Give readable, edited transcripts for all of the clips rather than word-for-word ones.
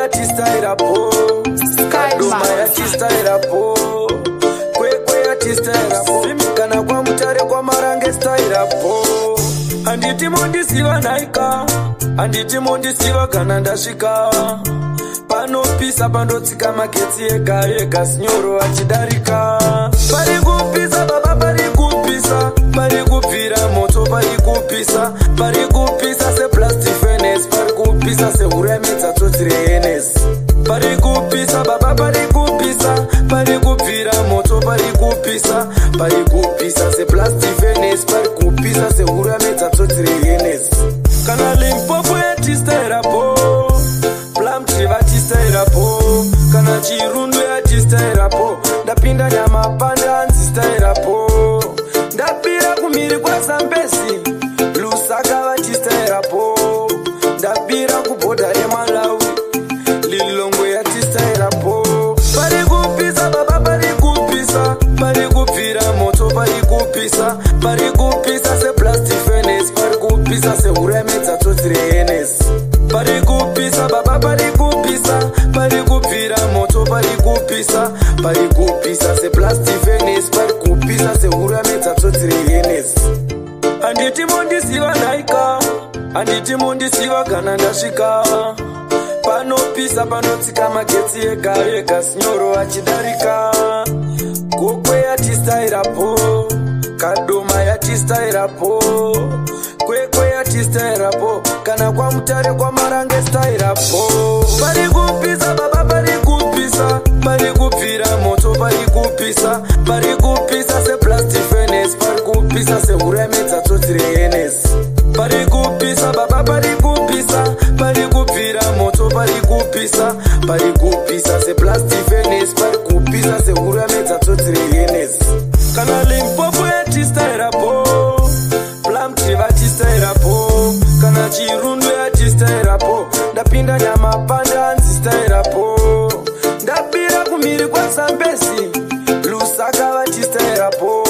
yatistairapo, Kaduma yatistairapo, Kwekwe yatistairapo, Simikana kwa mutare kwa marange stairapo. Anditi mondisiva naika, anditi mondisiva kana ndasvika. Panopisa pandotsika magetsi ega ega, sinyoro achidarika. Pari kupisa baba, pari kupisa, pari kubvira moto, pari kupisa, pari kupisa se plastic furnace, pari kupisa se uramedza totiri henesi. Pari kupisa baba, pari kupisa, pari kubvira moto, pari kupisa, pari kupisa se plastic furnace, pari kupisa se uramedza totiri henesi. Kana Limpopo yatistairapo, Plumtree vatistairapo, kana Chirundu yatistairapo, ndapinda Nyamapanda anzistairapo, ndabira kumhiri kwaZambezi, Lusaka vatistairapo, ndabira kubhodha reMalawi, Lilongwe yatistairapo. Pari kupisa baba, pari kupisa, pari kubvira moto, pari kupisa, pari kupisa se plastic furnace, pari kupisa se uramedza totiri henesi. Pari kupisa baba, pari kupisa, pari kubvira moto, pari kupisa, pari kupisa se plastic furnace, pari kupisa se uramedza totiri henesi. Anditi mondisiva naika, anditi mondisiva kana ndasvika. Panopisa panotsika magetsi ega ega, sinyoro achidarika. Kwekwe yatistairapo, Kaduma yatistairapo, Kwekwe yatistairapo, kana kwa mutare kwa marange stairapo. Pari kupisa baba, pari kupisa, pari kubvira moto, pari kupisa, pari kupisa se plastic furnace, pari kupisa se uramedza totiri henesi. Pari kupisa baba, pari kupisa, pari kubvira moto, pari kupisa, pari kupisa se plastic furnace, pari kupisa se uramedza totiri henesi. Kana Limpopo yatistairapo, Plumtree vatistairapo, kana Chirundu yatistairapo, ndapinda Nyamapanda anzistairapo, ndabira kumhiri kwaZambezi, Lusaka vatistairapo,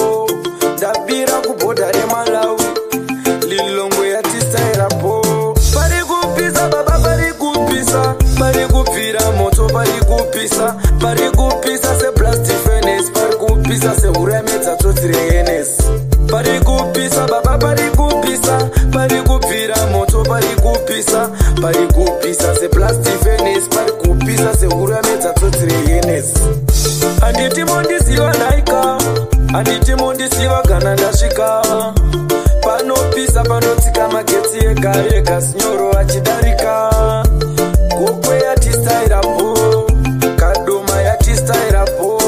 ndabira kubhodha reMalawi, Lilongwe yatistairapo. Pari kupisa baba, pari kupisa, pari kubvira moto, pari kupisa, pari kupisa se plastic furnace, pari kupisa se uramedza totiri henesi. Pari kupisa baba, pari kupisa, pari kubvira moto, pari kupisa, pari kupisa se plastic furnace, pari kupisa se uramedza totiri henesi. Anditi mondisiva naika, anditi mondisiva kana ndasvika. Panopisa panotsika magetsi ega ega, sinyoro achidarika. Kwekwe yatistairapo, Kaduma yatistairapo,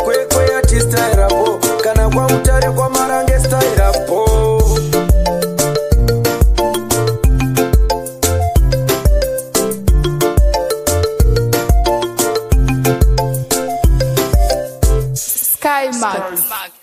Kwekwe yatistairapo, kana kwa mutare kwa marange stairapo. Sky Max.